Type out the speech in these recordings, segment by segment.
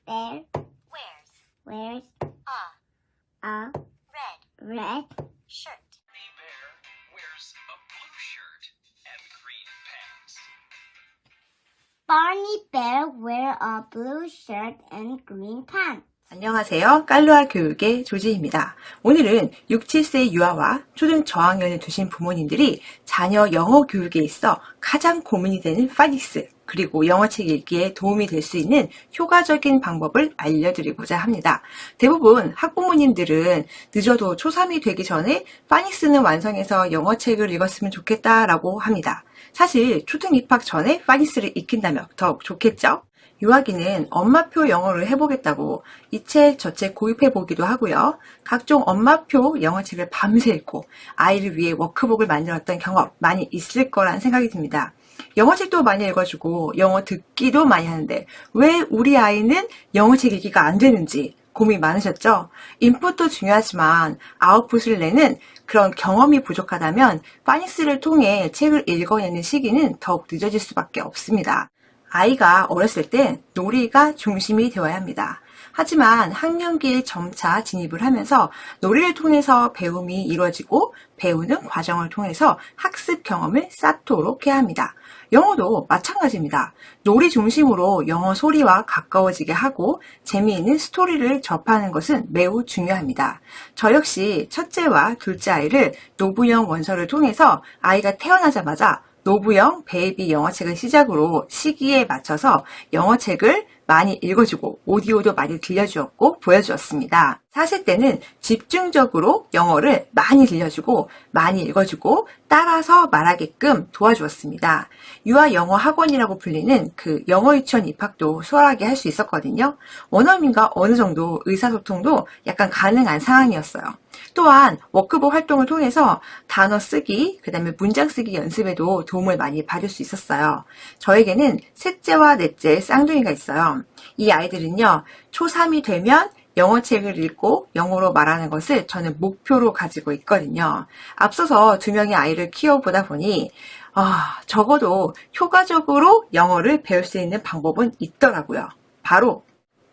bear wears wears a a red red shirt. The bear wears a blue shirt and green pants. Barney bear wear a blue shirt and green pants. 안녕하세요. 깔루아 교육의 조지입니다. 오늘은 6, 7세 유아와 초등 저학년에 두신 부모님들이 자녀 영어 교육에 있어 가장 고민이 되는 파닉스, 그리고 영어책 읽기에 도움이 될 수 있는 효과적인 방법을 알려드리고자 합니다. 대부분 학부모님들은 늦어도 초3이 되기 전에 파닉스는 완성해서 영어책을 읽었으면 좋겠다라고 합니다. 사실 초등 입학 전에 파닉스를 익힌다면 더욱 좋겠죠? 유아기는 엄마표 영어를 해보겠다고 이 책 저 책 구입해보기도 하고요. 각종 엄마표 영어책을 밤새 읽고 아이를 위해 워크북을 만들었던 경험 많이 있을 거란 생각이 듭니다. 영어책도 많이 읽어주고 영어 듣기도 많이 하는데 왜 우리 아이는 영어책 읽기가 안 되는지 고민 많으셨죠? 인풋도 중요하지만 아웃풋을 내는 그런 경험이 부족하다면 파닉스를 통해 책을 읽어내는 시기는 더욱 늦어질 수밖에 없습니다. 아이가 어렸을 땐 놀이가 중심이 되어야 합니다. 하지만 학년기에 점차 진입을 하면서 놀이를 통해서 배움이 이루어지고 배우는 과정을 통해서 학습 경험을 쌓도록 해야 합니다. 영어도 마찬가지입니다. 놀이 중심으로 영어 소리와 가까워지게 하고 재미있는 스토리를 접하는 것은 매우 중요합니다. 저 역시 첫째와 둘째 아이를 노부영 원서를 통해서 아이가 태어나자마자 노부영 베이비 영어책을 시작으로 시기에 맞춰서 영어책을 많이 읽어주고 오디오도 많이 들려주었고 보여주었습니다. 4세 때는 집중적으로 영어를 많이 들려주고 많이 읽어주고 따라서 말하게끔 도와주었습니다. 유아 영어 학원이라고 불리는 그 영어 유치원 입학도 수월하게 할 수 있었거든요. 원어민과 어느 정도 의사소통도 약간 가능한 상황이었어요. 또한 워크북 활동을 통해서 단어 쓰기, 그 다음에 문장 쓰기 연습에도 도움을 많이 받을 수 있었어요. 저에게는 셋째와 넷째 쌍둥이가 있어요. 이 아이들은요, 초3이 되면 영어책을 읽고 영어로 말하는 것을 저는 목표로 가지고 있거든요. 앞서서 2명의 아이를 키워보다 보니 적어도 효과적으로 영어를 배울 수 있는 방법은 있더라고요. 바로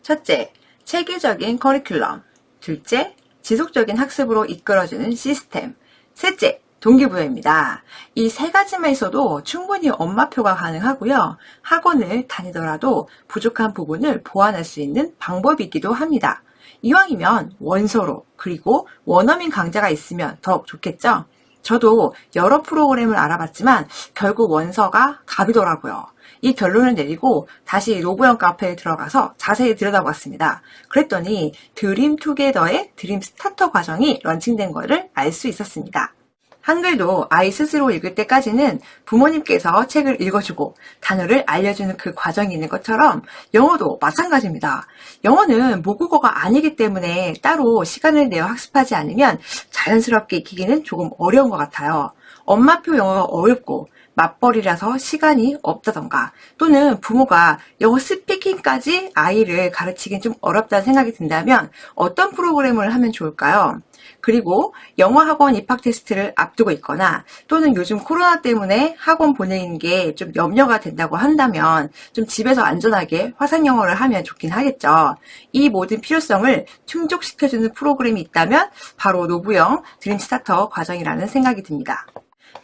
첫째, 체계적인 커리큘럼. 둘째, 지속적인 학습으로 이끌어주는 시스템. 셋째, 동기부여입니다. 이 세 가지만 있어도 충분히 엄마표가 가능하고요. 학원을 다니더라도 부족한 부분을 보완할 수 있는 방법이기도 합니다. 이왕이면 원서로, 그리고 원어민 강좌가 있으면 더욱 좋겠죠? 저도 여러 프로그램을 알아봤지만 결국 원서가 답이더라고요. 이 결론을 내리고 다시 노부영 카페에 들어가서 자세히 들여다봤습니다. 그랬더니 드림 투게더의 드림 스타터 과정이 런칭된 것을 알 수 있었습니다. 한글도 아이 스스로 읽을 때까지는 부모님께서 책을 읽어주고 단어를 알려주는 그 과정이 있는 것처럼 영어도 마찬가지입니다. 영어는 모국어가 아니기 때문에 따로 시간을 내어 학습하지 않으면 자연스럽게 익히기는 조금 어려운 것 같아요. 엄마표 영어가 어렵고 맞벌이라서 시간이 없다던가 또는 부모가 영어 스피킹까지 아이를 가르치긴 좀 어렵다는 생각이 든다면 어떤 프로그램을 하면 좋을까요? 그리고 영어 학원 입학 테스트를 앞두고 있거나 또는 요즘 코로나 때문에 학원 보내는 게 좀 염려가 된다고 한다면 좀 집에서 안전하게 화상 영어를 하면 좋긴 하겠죠. 이 모든 필요성을 충족시켜주는 프로그램이 있다면 바로 노부영 드림 스타터 과정이라는 생각이 듭니다.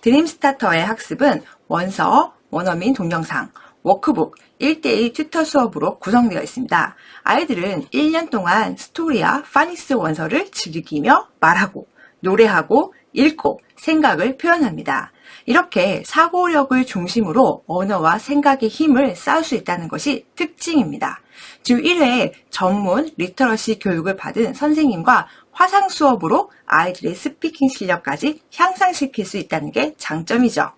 드림 스타터의 학습은 원서, 원어민 동영상, 워크북, 1대1 튜터 수업으로 구성되어 있습니다. 아이들은 1년 동안 스토리와 파닉스 원서를 즐기며 말하고, 노래하고, 읽고, 생각을 표현합니다. 이렇게 사고력을 중심으로 언어와 생각의 힘을 쌓을 수 있다는 것이 특징입니다. 주 1회 전문 리터러시 교육을 받은 선생님과 화상 수업으로 아이들의 스피킹 실력까지 향상시킬 수 있다는 게 장점이죠.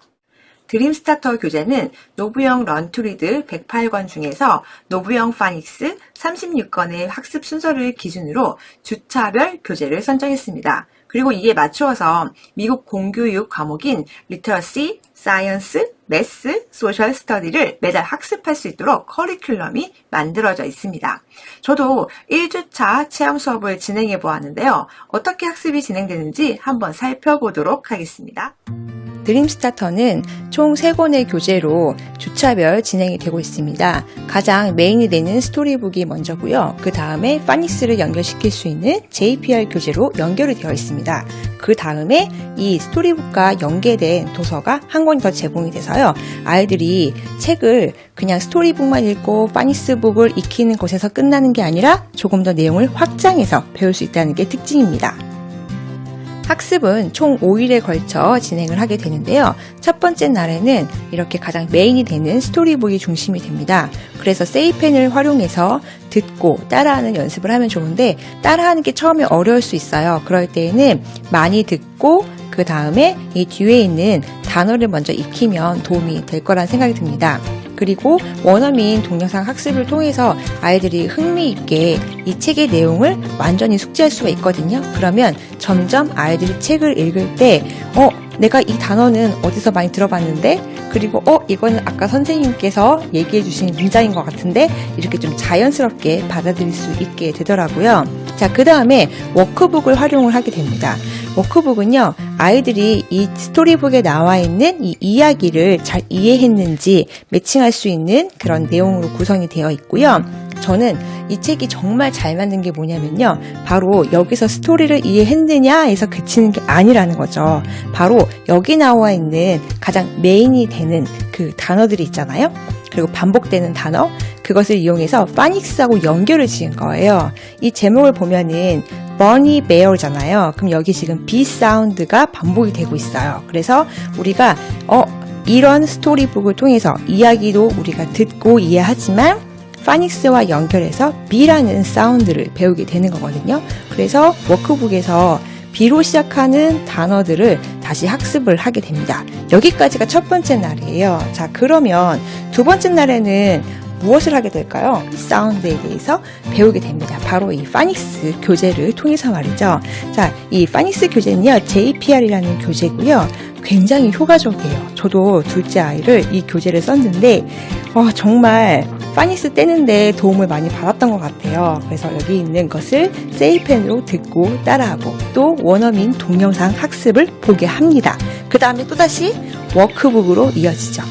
드림 스타터 교재는 노부영 런투리드 108권 중에서 노부영 파닉스 36권의 학습 순서를 기준으로 주차별 교재를 선정했습니다. 그리고 이에 맞추어서 미국 공교육 과목인 리터러시, 사이언스, 매스, 소셜 스터디를 매달 학습할 수 있도록 커리큘럼이 만들어져 있습니다. 저도 1주차 체험 수업을 진행해 보았는데요. 어떻게 학습이 진행되는지 한번 살펴보도록 하겠습니다. 드림스타터는 총 3권의 교재로 주차별 진행이 되고 있습니다. 가장 메인이 되는 스토리북이 먼저고요. 그 다음에 파닉스를 연결시킬 수 있는 JPR 교재로 연결이 되어 있습니다. 그 다음에 이 스토리북과 연계된 도서가 한 권이 더 제공이 돼서요. 아이들이 책을 그냥 스토리북만 읽고 파닉스북을 익히는 것에서 끝나는 게 아니라 조금 더 내용을 확장해서 배울 수 있다는 게 특징입니다. 학습은 총 5일에 걸쳐 진행을 하게 되는데요. 첫 번째 날에는 이렇게 가장 메인이 되는 스토리북이 중심이 됩니다. 그래서 세이펜을 활용해서 듣고 따라하는 연습을 하면 좋은데 따라하는 게 처음에 어려울 수 있어요. 그럴 때에는 많이 듣고 그 다음에 이 뒤에 있는 단어를 먼저 익히면 도움이 될 거란 생각이 듭니다. 그리고 원어민 동영상 학습을 통해서 아이들이 흥미있게 이 책의 내용을 완전히 숙지할 수가 있거든요. 그러면 점점 아이들이 책을 읽을 때 내가 이 단어는 어디서 많이 들어봤는데 그리고 이거는 아까 선생님께서 얘기해 주신 문장인 것 같은데 이렇게 좀 자연스럽게 받아들일 수 있게 되더라고요. 자, 그 다음에 워크북을 활용을 하게 됩니다. 워크북은요, 아이들이 이 스토리북에 나와 있는 이 이야기를 잘 이해했는지 매칭할 수 있는 그런 내용으로 구성이 되어 있고요. 저는 이 책이 정말 잘 만든 게 뭐냐면요. 바로 여기서 스토리를 이해했느냐에서 그치는 게 아니라는 거죠. 바로 여기 나와 있는 가장 메인이 되는 그 단어들이 있잖아요. 그리고 반복되는 단어, 그것을 이용해서 파닉스하고 연결을 지은 거예요. 이 제목을 보면은 버니 베어잖아요. 그럼 여기 지금 B 사운드가 반복이 되고 있어요. 그래서 우리가 이런 스토리북을 통해서 이야기도 우리가 듣고 이해하지만 파닉스와 연결해서 B라는 사운드를 배우게 되는 거거든요. 그래서 워크북에서 B로 시작하는 단어들을 다시 학습을 하게 됩니다. 여기까지가 첫 번째 날이에요. 자, 그러면 두 번째 날에는 무엇을 하게 될까요? 이 사운드에 대해서 배우게 됩니다. 바로 이 파닉스 교재를 통해서 말이죠. 자, 이 파닉스 교재는요, JPR이라는 교재고요. 굉장히 효과적이에요. 저도 둘째 아이를 이 교재를 썼는데 정말 파닉스 떼는데 도움을 많이 받았던 것 같아요. 그래서 여기 있는 것을 세이펜으로 듣고 따라하고 또 원어민 동영상 학습을 보게 합니다. 그 다음에 또다시 워크북으로 이어지죠.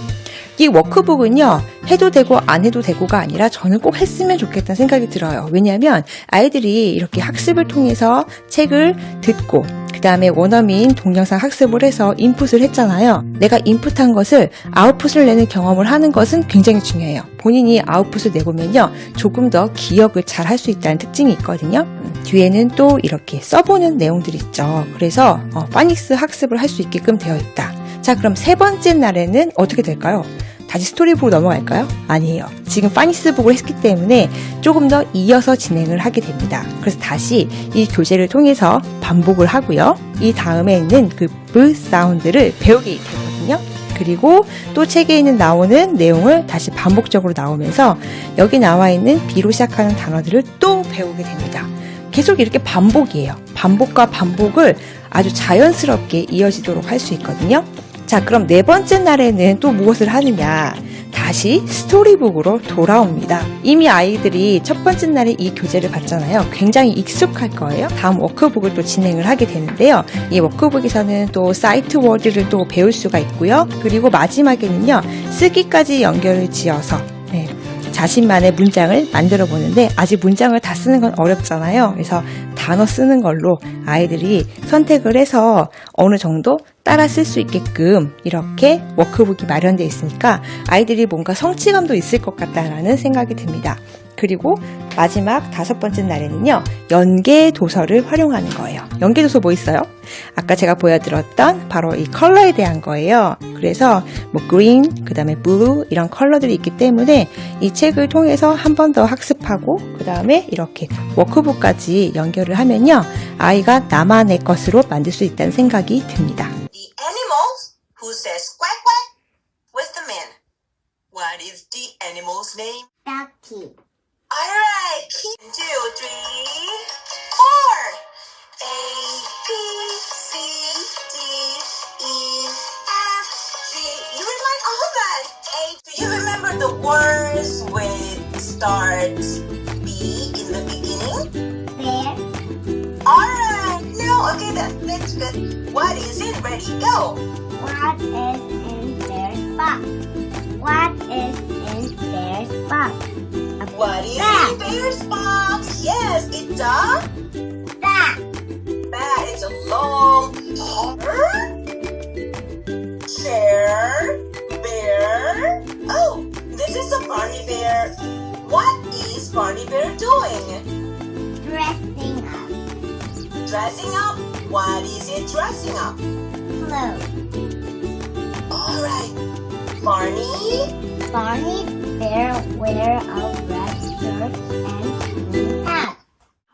이 워크북은요, 해도 되고 안 해도 되고가 아니라 저는 꼭 했으면 좋겠다는 생각이 들어요. 왜냐하면 아이들이 이렇게 학습을 통해서 책을 듣고 그 다음에 원어민 동영상 학습을 해서 인풋을 했잖아요. 내가 인풋한 것을 아웃풋을 내는 경험을 하는 것은 굉장히 중요해요. 본인이 아웃풋을 내보면요, 조금 더 기억을 잘 할 수 있다는 특징이 있거든요. 뒤에는 또 이렇게 써보는 내용들이 있죠. 그래서 파닉스 학습을 할 수 있게끔 되어 있다. 자, 그럼 세 번째 날에는 어떻게 될까요? 다시 스토리북으로 넘어갈까요? 아니에요. 지금 파닉스북을 했기 때문에 조금 더 이어서 진행을 하게 됩니다. 그래서 다시 이 교재를 통해서 반복을 하고요. 이 다음에 있는 그 B 사운드를 배우게 되거든요. 그리고 또 책에 있는 나오는 내용을 다시 반복적으로 나오면서 여기 나와 있는 B로 시작하는 단어들을 또 배우게 됩니다. 계속 이렇게 반복이에요. 반복과 반복을 아주 자연스럽게 이어지도록 할 수 있거든요. 자, 그럼 네 번째 날에는 또 무엇을 하느냐? 다시 스토리북으로 돌아옵니다. 이미 아이들이 첫 번째 날에 이 교재를 봤잖아요. 굉장히 익숙할 거예요. 다음 워크북을 또 진행을 하게 되는데요. 이 워크북에서는 또 사이트 워드를 또 배울 수가 있고요. 그리고 마지막에는요, 쓰기까지 연결을 지어서 자신만의 문장을 만들어 보는데 아직 문장을 다 쓰는 건 어렵잖아요. 그래서 단어 쓰는 걸로 아이들이 선택을 해서 어느 정도 따라 쓸 수 있게끔 이렇게 워크북이 마련되어 있으니까 아이들이 뭔가 성취감도 있을 것 같다라는 생각이 듭니다. 그리고 마지막 다섯 번째 날에는요, 연계 도서를 활용하는 거예요. 연계 도서 뭐 있어요? 아까 제가 보여드렸던 바로 이 컬러에 대한 거예요. 그래서 뭐 green, 그 다음에 blue 이런 컬러들이 있기 때문에 이 책을 통해서 한 번 더 학습하고 그 다음에 이렇게 워크북까지 연결을 하면요, 아이가 나만의 것으로 만들 수 있다는 생각이 듭니다. The animals who says quack quack with the man. What is the animal's name? Ducky. Alright, 1, 2, 3, 4. A, B, C, D, E, F, G. You remind all of that. A, do you remember the words with starts B in the beginning? Bear. Alright, no, okay, that's good. What is it? Ready, go. What is in their box? What is in their box? What is Bag. in bear's box? Yes, it's a Bag. bag. It's a long hard chair bear. Oh, this is a Barney bear. What is Barney bear doing? Dressing up. Dressing up. What is it dressing up? Clothes. All right, Barney. Barney bear wear a red shirt and green hat.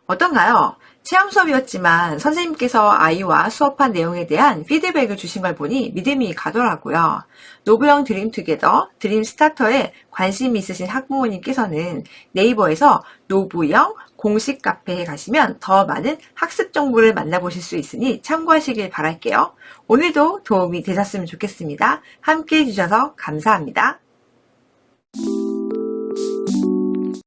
어떤가요? 체험 수업이었지만 선생님께서 아이와 수업한 내용에 대한 피드백을 주신 걸 보니 믿음이 가더라고요. 노브영 드림투게더 드림스타터에 관심이 있으신 학부모님께서는 네이버에서 노브영 공식 카페에 가시면 더 많은 학습 정보를 만나보실 수 있으니 참고하시길 바랄게요. 오늘도 도움이 되셨으면 좋겠습니다. 함께 해주셔서 감사합니다.